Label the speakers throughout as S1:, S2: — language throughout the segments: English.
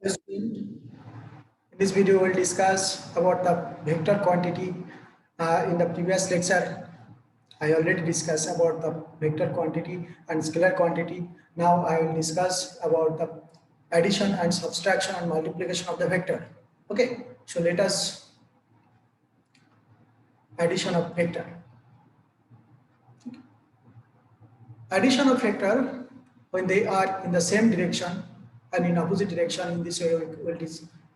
S1: In this video, we'll discuss about the vector quantity. In the previous lecture, I already discussed about the vector quantity and scalar quantity. Now I will discuss about the addition and subtraction and multiplication of the vector. Okay, so let us addition of vector. Addition of vector when they are in the same direction and in opposite direction. In this way, we will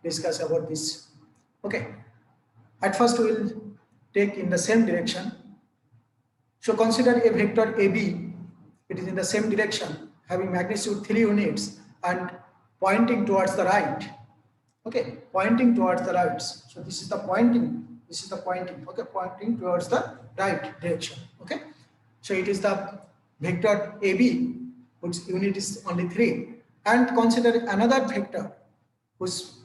S1: discuss about this. Okay, at first we will take in the same direction. So consider a vector AB. It is in the same direction, having magnitude 3 units and pointing towards the right. Okay, pointing towards the right. So this is the pointing. This is the pointing. Okay, pointing towards the right direction. Okay, so it is the vector AB, whose unit is only 3, and consider another vector whose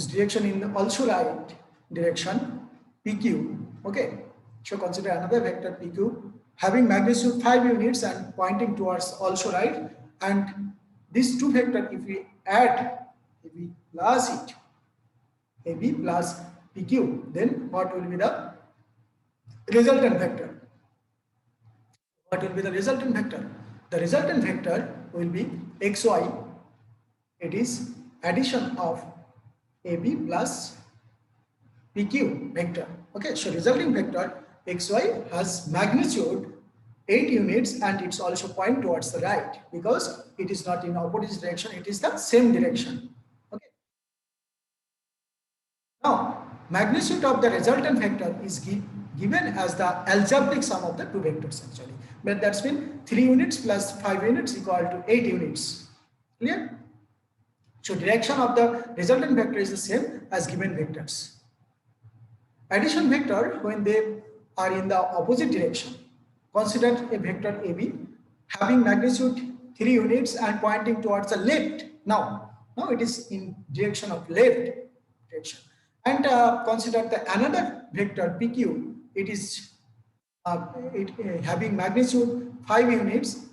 S1: direction in also right direction, PQ. Okay, so consider another vector PQ having magnitude 5 units and pointing towards also right, and these two vectors, if we add, if we plus it, AB plus PQ, then what will be the resultant vector? What will be the resultant vector? The resultant vector will be XY. It is addition of AB plus PQ vector. Okay, so resulting vector XY has magnitude 8 units and it's also point towards the right because it is not in opposite direction, it is the same direction. Okay. Now, magnitude of the resultant vector is given as the algebraic sum of the two vectors actually. But that's mean 3 units plus 5 units equal to 8 units. Clear? So direction of the resultant vector is the same as given vectors. Addition vector when they are in the opposite direction. Consider a vector AB having magnitude 3 units and pointing towards the left. Now it is in direction of left direction. And consider the another vector PQ. It is having magnitude 5 units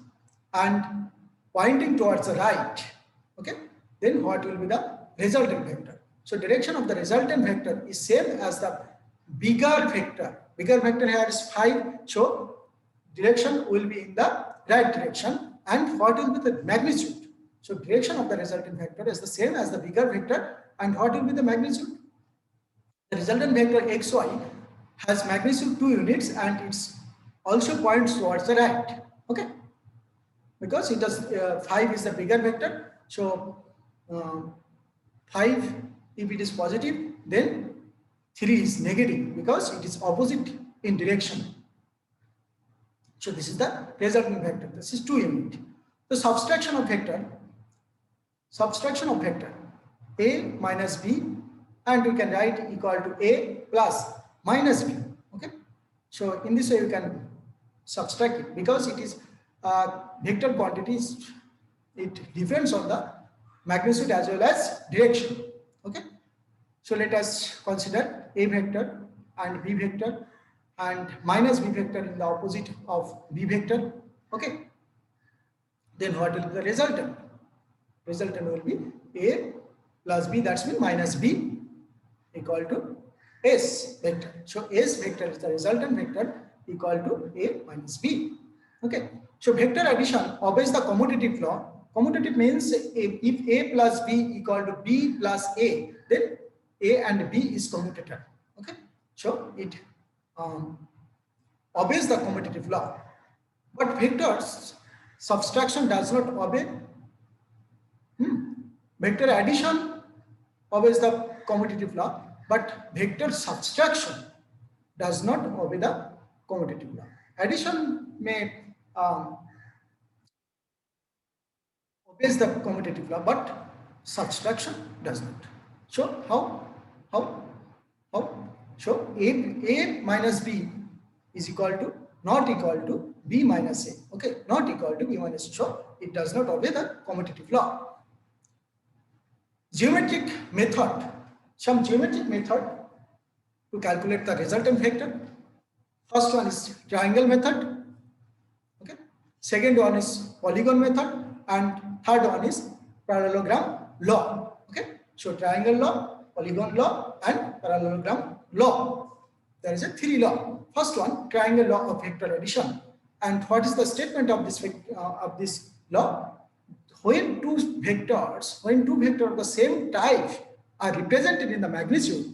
S1: and pointing towards the right. Okay, then what will be the resultant vector? So direction of the resultant vector is same as the bigger vector. Bigger vector here is 5, so direction will be in the right direction. And what will be the magnitude? So direction of the resultant vector is the same as the bigger vector. And what will be the magnitude? The resultant vector XY has magnitude 2 units and it's also points towards the right. Okay, because it does 5 is the bigger vector. So 5, if it is positive, then 3 is negative because it is opposite in direction. So this is the resultant vector. This is 2 unit. The subtraction of vector A minus B, and you can write equal to A plus minus B. Okay, so in this way you can subtract it because it is vector quantities. It depends on the magnitude as well as direction. Okay, so let us consider A vector and B vector and minus B vector in the opposite of B vector. Okay, then what will be the resultant? Resultant will be A plus B, that's mean minus B equal to S vector. So S vector is the resultant vector equal to A minus B. Okay, so vector addition obeys the commutative law. Commutative means if A plus B equal to B plus A, then A and B is commutator. Okay, so it obeys the commutative law. But vectors subtraction does not obey. Vector addition obeys the commutative law, but vector subtraction does not obey the commutative law. Addition may obeys the commutative law, but subtraction does not. So how? So A minus B is equal to not equal to B minus A. Okay, not equal to B minus A. So it does not obey the commutative law. Geometric method. Some geometric method to calculate the resultant vector. First one is triangle method. Okay. Second one is polygon method, and third one is parallelogram law. Okay, so triangle law, polygon law, and parallelogram law. There is a three law. First one, triangle law of vector addition. And what is the statement of this law? When two vectors of the same type are represented in the magnitude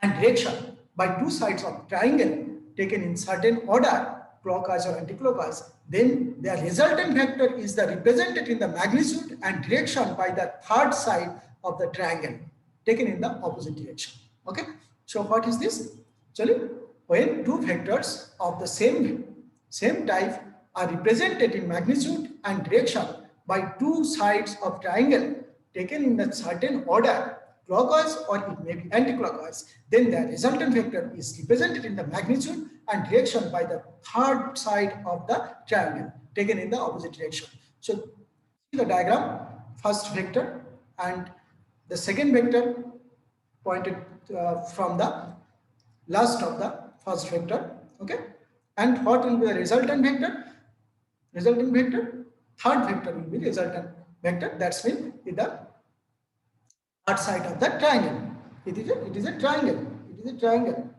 S1: and direction by two sides of triangle taken in certain order, clockwise or anti-clockwise, then their resultant vector is the represented in the magnitude and direction by the third side of the triangle taken in the opposite direction. Okay, so what is this? Actually, when two vectors of the same type are represented in magnitude and direction by two sides of triangle taken in a certain order, clockwise or it may be anti-clockwise, then the resultant vector is represented in the magnitude and direction by the third side of the triangle taken in the opposite direction. So see the diagram, first vector and the second vector pointed from the last of the first vector. Okay, and what will be the resultant vector? Resultant vector, third vector will be resultant vector. That's will be the third side of the triangle. It is a triangle. It is a triangle.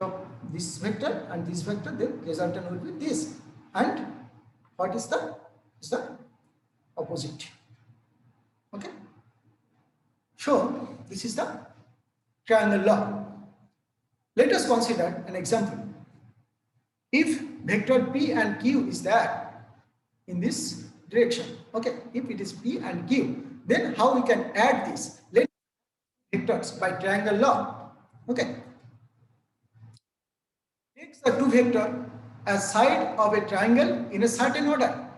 S1: So this vector and this vector, then resultant will be this. And what is the opposite? Okay. So this is the triangle law. Let us consider an example. If vector P and Q is there in this direction, okay, if it is P and Q, then how we can add this? Let vectors by triangle law. Okay, takes the two vector as side of a triangle in a certain order.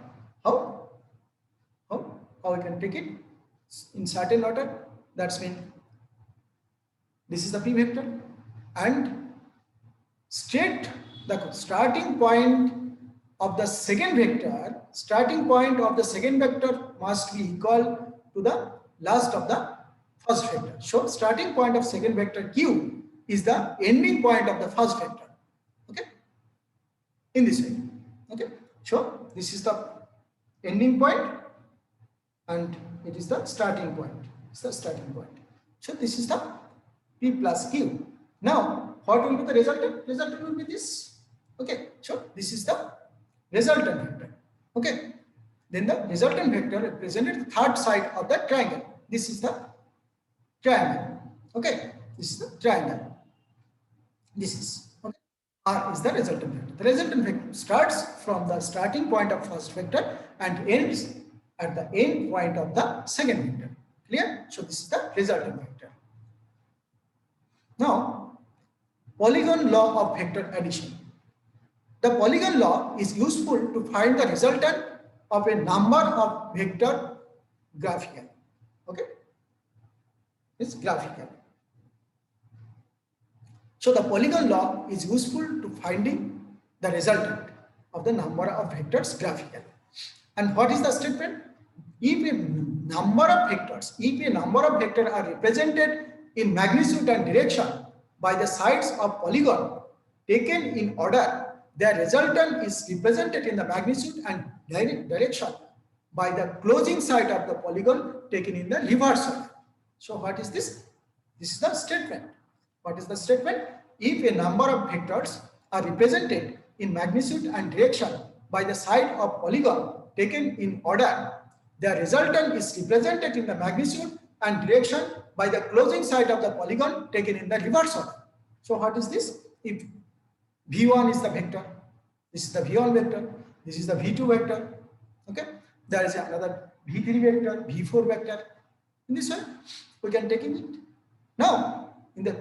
S1: How we can take it in certain order? That's mean this is the P vector and straight the starting point of the second vector, must be equal to the last of the first vector. So starting point of second vector Q is the ending point of the first vector. Okay, in this way. Okay, so this is the ending point and it is the starting point. It's the starting point. So this is the P plus Q. Now what will be the resultant? Resultant will be this. Okay, so this is the resultant vector. Okay, then the resultant vector represented the third side of the triangle. This is the triangle. Okay, this is the triangle. This is okay. R is the resultant vector. The resultant vector starts from the starting point of first vector and ends at the end point of the second vector. Clear? So this is the resultant vector. Now, polygon law of vector addition. The polygon law is useful to find the resultant of a number of vector graphically. Okay, it's graphical. So the polygon law is useful to finding the resultant of the number of vectors graphically. And what is the statement? If a number of vectors are represented in magnitude and direction by the sides of polygon taken in order, their resultant is represented in the magnitude and direction by the closing side of the polygon taken in the reverse order. So what is this? This is the statement. What is the statement? If a number of vectors are represented in magnitude and direction by the side of polygon taken in order, the resultant is represented in the magnitude and direction by the closing side of the polygon taken in the reverse order. So what is this? If V1 is the vector, this is the V1 vector, this is the V2 vector, okay? There is another V3 vector, V4 vector. In this way, we can take it. Now,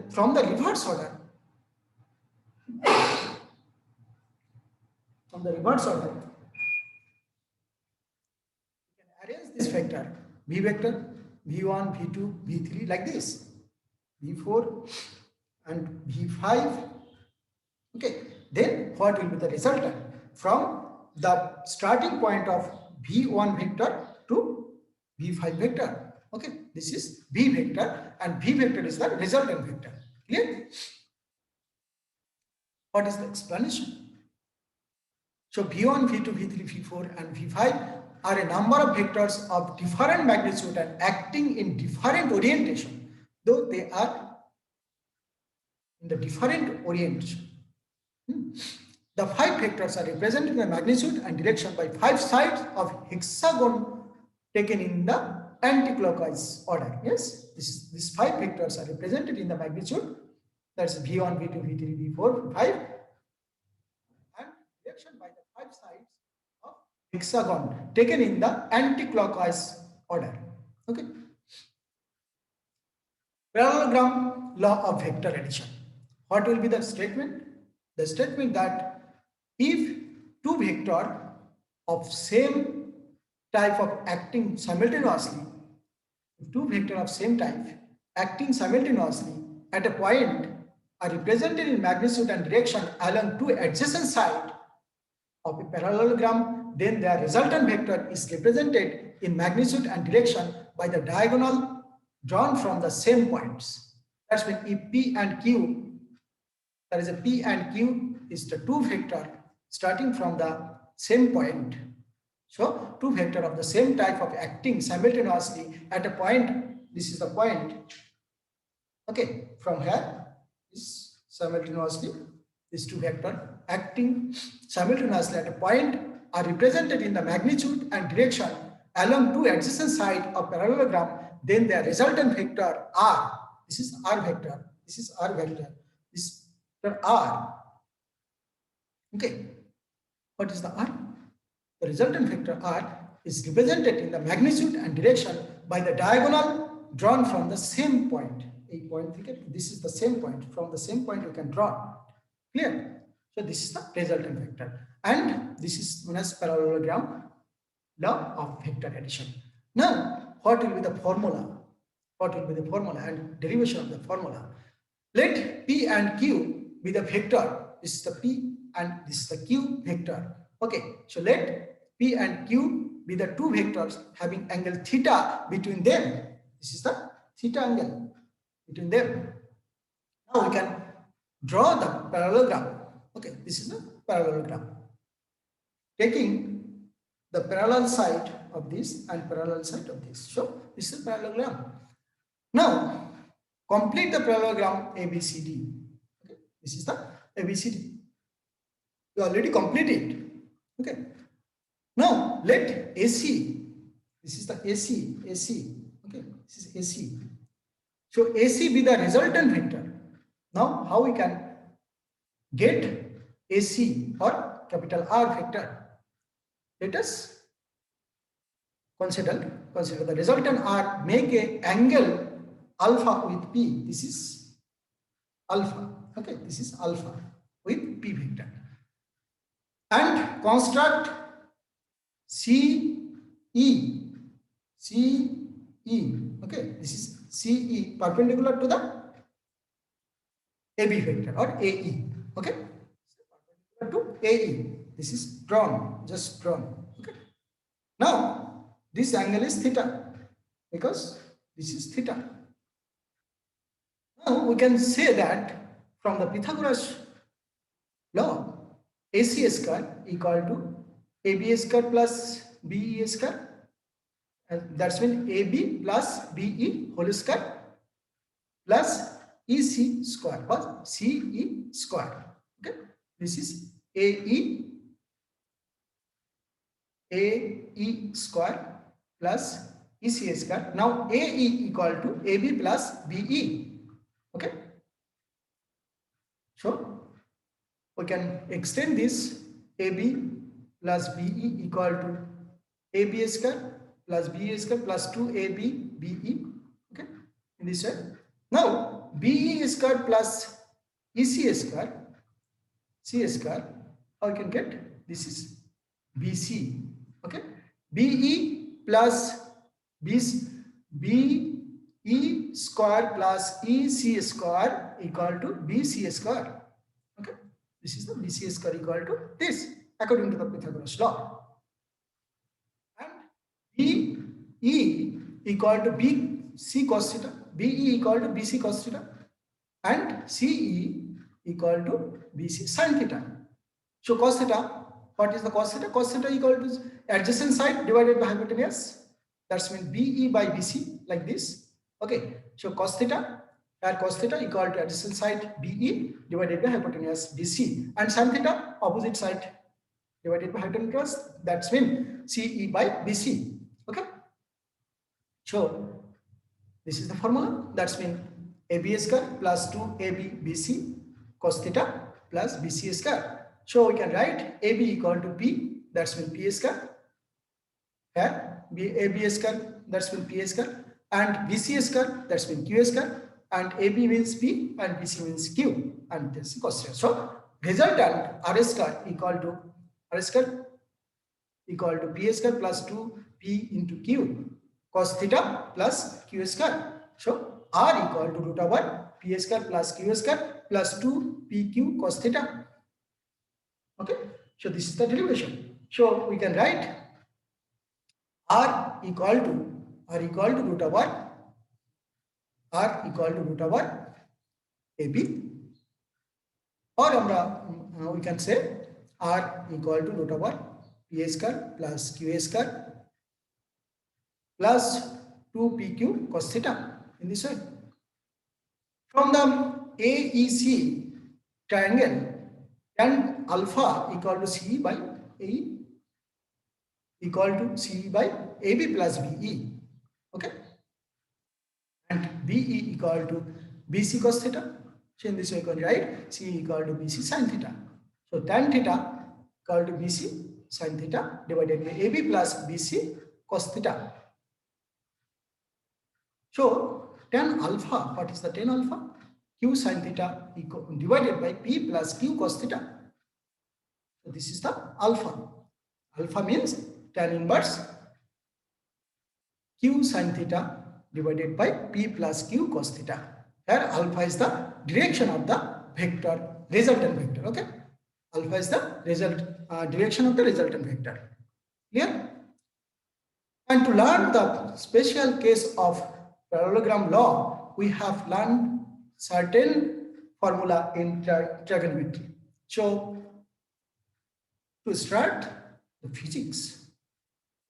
S1: from the reverse order, we can arrange this vector, V vector, V1, V2, V3 like this, V4 and V5. Okay, then what will be the resultant from the starting point of V1 vector to V5 vector? Okay, this is V vector and V vector is the resultant vector. Clear? What is the explanation? So V1, V2, V3, V4 and V5 are a number of vectors of different magnitude and acting in different orientation, though they are in the different orientation. The 5 vectors are represented in the magnitude and direction by 5 sides of hexagon taken in the anti-clockwise order. Yes, these 5 vectors are represented in the magnitude, that's v1, v2, v3, v4, v5, and direction by the 5 sides of hexagon taken in the anti-clockwise order. Okay. Parallelogram law of vector addition. What will be the statement? The statement that if two vectors of same type of acting simultaneously, if two vectors of same type acting simultaneously at a point are represented in magnitude and direction along two adjacent sides of a parallelogram, then their resultant vector is represented in magnitude and direction by the diagonal drawn from the same points. That's when if P and Q, that is a P and Q is the two vector starting from the same point. So two vector of the same type of acting simultaneously at a point, this is the point. Okay, from here is simultaneously these two vector acting simultaneously at a point are represented in the magnitude and direction along two adjacent sides of parallelogram, then their resultant vector R, this is R vector, this is R vector, this vector R. Okay, what is the R? The resultant vector R is represented in the magnitude and direction by the diagonal drawn from the same point. A point, this is the same point. From the same point you can draw. Clear? So this is the resultant vector, and this is known as parallelogram law of vector addition. Now, what will be the formula? What will be the formula and derivation of the formula? Let P and Q be the vector. This is the P and this is the Q vector. Okay, so let P and Q be the two vectors having angle theta between them. This is the theta angle between them. Now we can draw the parallelogram. Okay, this is the parallelogram. Taking the parallel side of this and parallel side of this. So this is the parallelogram. Now complete the parallelogram ABCD. Okay, this is the ABCD. You already completed. Okay. Now let AC. This is the AC. Okay, this is AC. So AC be the resultant vector. Now how we can get AC or capital R vector? Let us consider the resultant R, make a angle alpha with P. This is alpha. Okay, this is alpha with P vector. And construct CE. Okay, this is CE perpendicular to the AB vector or AE. Okay, perpendicular to AE. This is drawn, just drawn. Okay. Now this angle is theta because this is theta. Now we can say that from the Pythagoras law, AC square equal to AB square plus BE square, and that's when AB plus BE whole square plus EC square plus CE square. Okay, this is AE square plus EC square. Now AE equal to AB plus BE. Okay, so we can extend this AB plus BE equal to AB square plus BE square plus 2AB BE. Okay, in this way. Now BE square plus EC square, C square, how you can get? This is BC. Okay, BE plus BE square plus EC square equal to BC square. Okay, this is the BC square equal to this according to the Pythagoras law. And BE equal to BC cos theta, BE equal to BC cos theta, and CE equal to BC sin theta. So cos theta what is the cos theta? Cos theta equal to adjacent side divided by hypotenuse. That's mean BE by BC like this. Okay, so cos theta, where cos theta equal to adjacent side BE divided by hypotenuse BC, and sin theta opposite side divided by hypotenuse. That's mean CE by BC. Okay, so this is the formula. That's mean AB square plus 2AB BC cos theta plus BC square. So we can write AB equal to P. That's mean P square. Here AB square. That's mean P square. And BC square. That's mean Q square. And AB means P and BC means Q. And this is cos theta. So resultant R square equal to R square equal to P square plus 2P into Q cos theta plus Q square. So R equal to root over P square plus Q square plus 2PQ cos theta. Okay, so this is the derivation. So we can write R equal to root over AB, or we can say R equal to root over P square plus Q square plus 2PQ cos theta in this way. From the AEC triangle, tan alpha equal to CE by AE equal to CE by AB plus BE. Okay, and BE equal to BC cos theta. So in this way, you can write CE equal to BC sin theta. So tan theta equal to BC sin theta divided by AB plus BC cos theta. So tan alpha, what is the tan alpha? Q sin theta divided by P plus Q cos theta. So this is the alpha. Alpha means tan inverse Q sin theta divided by P plus Q cos theta. Here alpha is the direction of the vector, resultant vector. Okay, alpha is the direction of the resultant vector. Clear? And to learn the special case of parallelogram law, we have learned certain formula in trigonometry. So to start the physics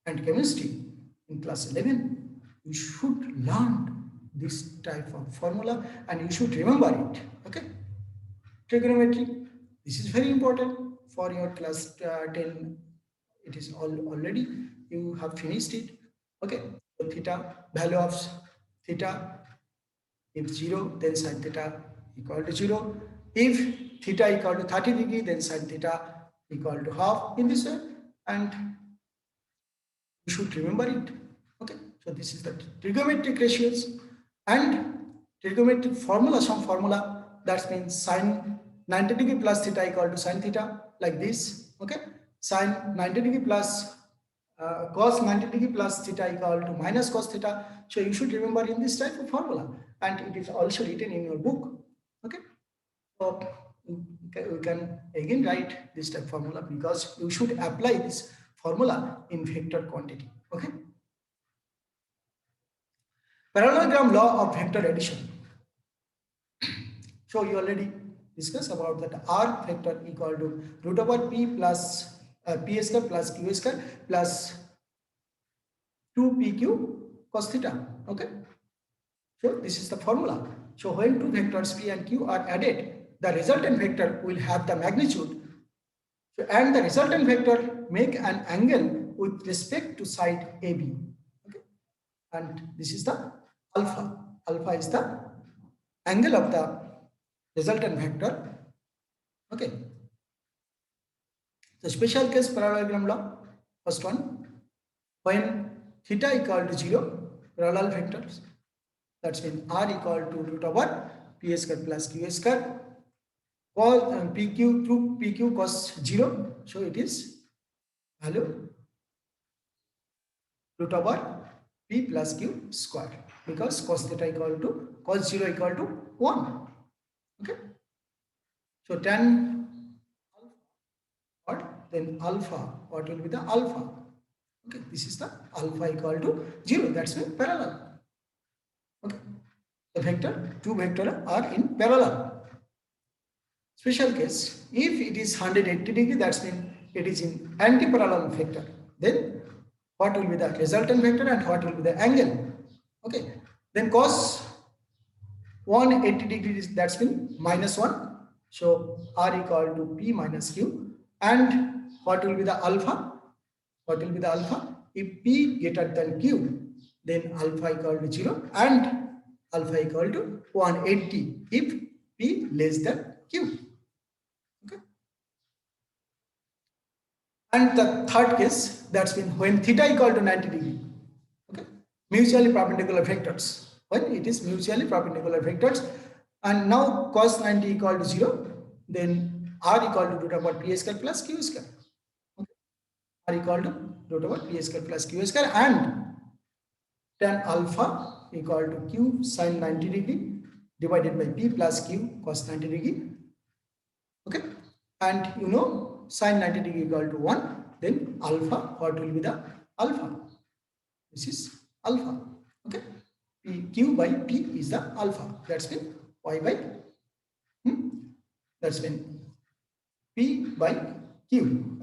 S1: and chemistry in class 11, you should learn this type of formula and you should remember it. Okay, trigonometry, this is very important for your class 10. It is already, you have finished it. Okay, so theta, value of theta, if 0, then sin theta equal to 0. If theta equal to 30 degree, then sin theta equal to half, in this way, and you should remember it. Okay, so this is the trigonometric ratios and trigonometric formula, some formula, that means sin 90 degree plus theta equal to sin theta, like this. Okay, sin 90 degree plus cos 90 degree plus theta equal to minus cos theta. So you should remember in this type of formula, and it is also written in your book. Okay, so we can again write this type of formula because you should apply this formula in vector quantity. Okay, parallelogram law of vector addition. So you already discussed about that R vector equal to root over P plus P square plus Q square plus 2PQ cos theta. Okay, so this is the formula. So when two vectors P and Q are added, the resultant vector will have the magnitude. So, and the resultant vector make an angle with respect to side AB. Okay, and this is the alpha. Alpha is the angle of the resultant vector. Okay, the special case parallelogram law, first one, when theta equal to 0, parallel vectors, that's mean R equal to root over P square plus Q square, cos PQ through PQ cos 0, so it is value root over P plus Q square, because cos theta equal to cos 0 equal to 1. Okay, so tan alpha, then alpha, what will be the alpha? Okay, this is the alpha equal to 0, that's mean parallel. Okay, the vector, two vectors are in parallel. Special case, if it is 180 degree, that's mean it is in anti-parallel vector, then what will be the resultant vector and what will be the angle? Okay, then cos 180 degrees, that's mean -1. So R equal to P minus Q. And what will be the alpha? What will be the alpha? If P greater than Q, then alpha equal to 0 and alpha equal to 180 if P less than Q. Okay. And the third case, that's been when theta equal to 90 degree. Okay. Mutually perpendicular vectors. When it is mutually perpendicular vectors, and now cos 90 equal to 0, then R equal to root over P square plus Q square. Okay. R equal to root over P square plus Q square, and tan alpha equal to Q sin 90 degree divided by P plus Q cos 90 degree. Okay. And you know sin 90 degree equal to 1, then alpha, what will be the alpha? This is alpha. Okay. Q by P is the alpha. That's been Y by that's been P by Q.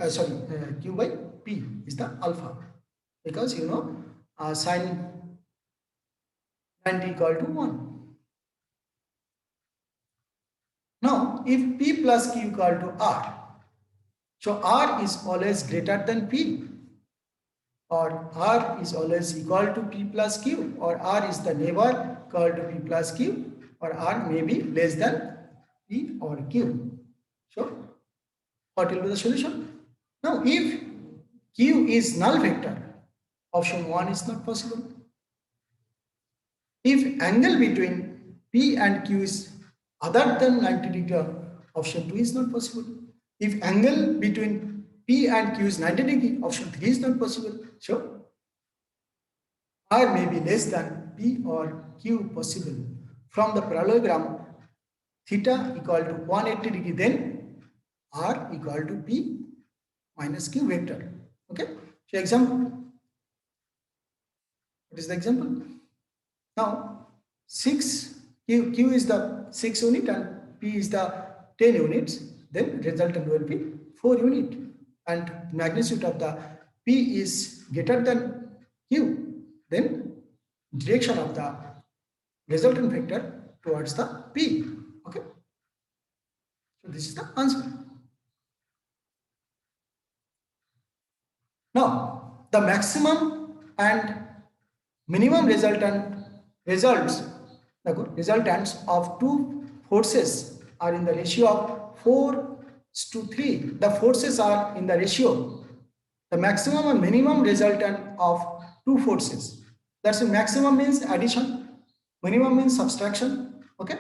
S1: Q by P is the alpha, because you know sin 90 equal to 1. Now, if P plus Q equal to R, so R is always greater than P, or R is always equal to P plus Q, or R is the never equal to P plus Q, or R may be less than P or Q. So, what will be the solution? Now, if Q is null vector, option 1 is not possible. If angle between P and Q is other than 90 degree, option 2 is not possible. If angle between P and Q is 90 degree, option 3 is not possible. So, R may be less than P or Q possible. From the parallelogram, theta equal to 180 degree, then R equal to P minus Q vector. Okay. So, example. What is the example? Now, 6 Q is the 6 unit and P is the 10 units. Then resultant will be 4 unit, and magnitude of the P is greater than Q. Then direction of the resultant vector towards the P. Okay. So this is the answer. Now, the maximum and minimum resultants of two forces are in the ratio of 4:3. The forces are in the ratio. The maximum and minimum resultant of two forces. That's the maximum means addition, minimum means subtraction. Okay.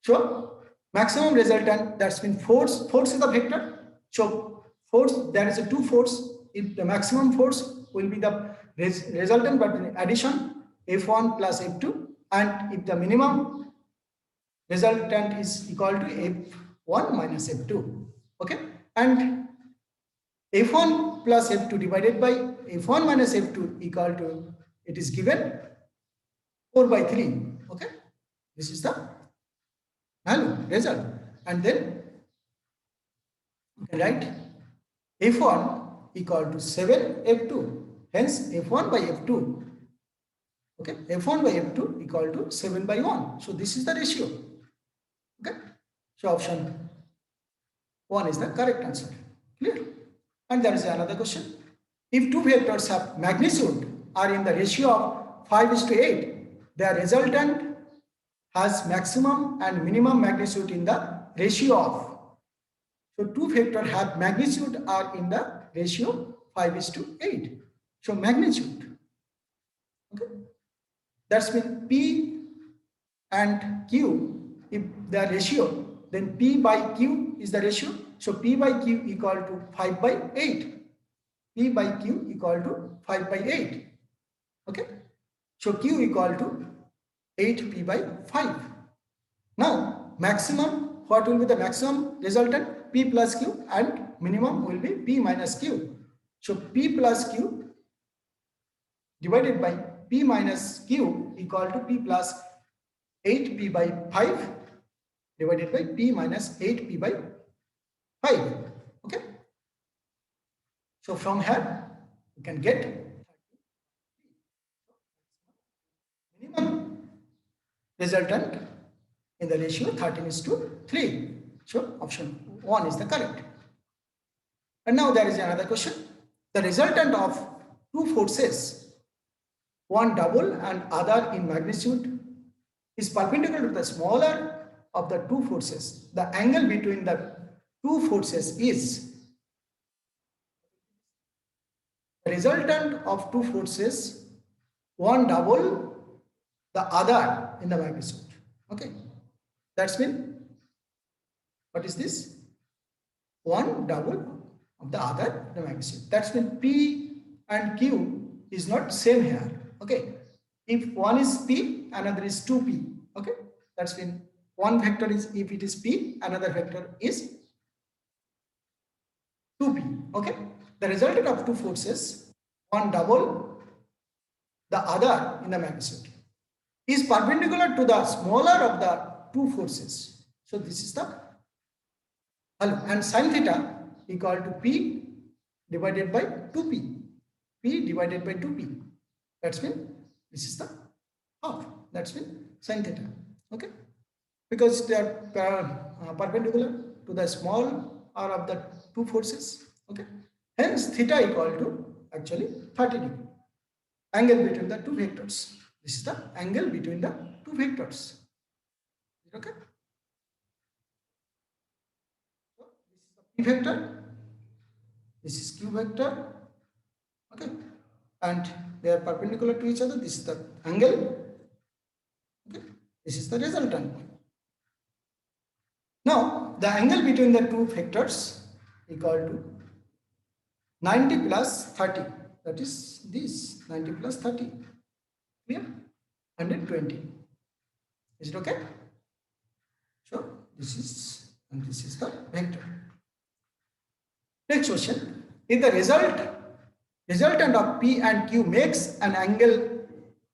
S1: So maximum resultant, that's mean force. Force is the vector. So force, there is a two force. If the maximum force will be the resultant but addition F1 plus F2, and if the minimum resultant is equal to F1 minus F2. Okay. And F1 plus F2 divided by F1 minus F2 equal to, it is given 4/3. Okay. This is the value result. And then you can write F1 equal to 7 F2. Hence F1 by F2. Okay. F1 by F2 equal to 7 by 1. So this is the ratio. Okay. So option 1 is the correct answer. Clear? And there is another question. If two vectors have magnitude are in the ratio of 5:8, their resultant has maximum and minimum magnitude in the ratio of. So two vectors have magnitude are in the ratio 5:8. So magnitude. Okay. That's when P and Q, if the ratio, then P by Q is the ratio. So P by Q equal to 5/8. P by Q equal to 5/8. Okay. So Q equal to 8P by 5. Now maximum, what will be the maximum resultant? P plus Q, and minimum will be P minus Q. So P plus Q divided by P minus Q equal to P plus 8P by 5 divided by P minus 8P by 5. Okay. So from here, you can get minimum resultant in the ratio 13:3. So option 1 is the correct. And now there is another question. The resultant of two forces, one double and other in magnitude, is perpendicular to the smaller of the two forces. The angle between the two forces is the resultant of two forces, one double, the other in the magnitude. Okay, that's mean what is this? One double of the other in the magnitude. That's mean P and Q is not same here. Okay, if one is P, another is 2P. Okay, that's mean one vector is, if it is P, another vector is 2P. Okay, the resultant of two forces, one double, the other in the magnitude, is perpendicular to the smaller of the two forces. So this is the value, and sin theta equal to P divided by 2P. P divided by 2P. That's mean this is the half. That's mean sin theta. Okay, because they are perpendicular to the small r of the two forces. Okay, hence theta equal to actually 30 degree. Angle between the two vectors. This is the angle between the two vectors. Okay. So this is the P vector. This is Q vector. Okay. And they are perpendicular to each other. This is the angle. Okay. This is the resultant. Now the angle between the two vectors equal to 90 plus 30. That is this 90 plus 30. Clear? 120. Is it okay? So this is, and this is the vector. Next question. If the resultant of P and Q makes an angle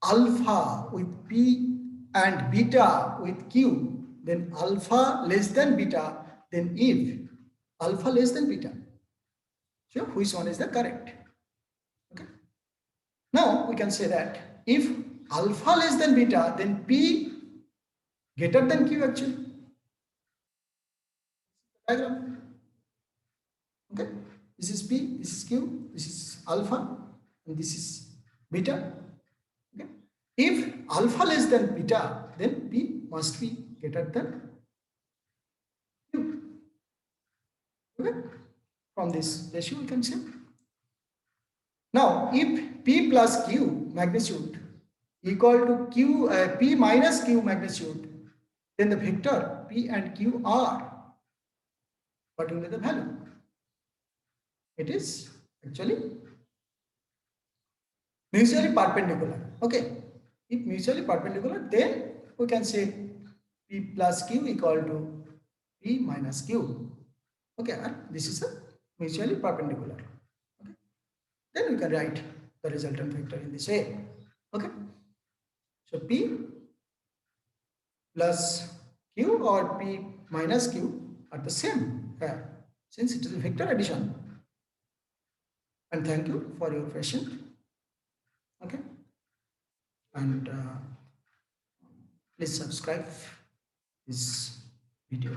S1: alpha with P and beta with Q, then alpha less than beta, then if alpha less than beta. So which one is the correct? Okay. Now we can say that if alpha less than beta, then P greater than Q actually. Diagram. Okay. This is P, this is Q, this is alpha, and this is beta. Okay. If alpha less than beta, then P must be greater than Q. Okay. From this ratio, we can say. Now, if P plus Q magnitude equal to Q, P minus Q magnitude, then the vector P and Q are particularly the value. It is actually mutually perpendicular. Okay. If mutually perpendicular, then we can say P plus Q equal to P minus Q. Okay. And this is a mutually perpendicular. Okay. Then we can write the resultant vector in this way. Okay. So P plus Q or P minus Q are the same here, since it is a vector addition. And thank you for your patience. Okay. And please subscribe this video.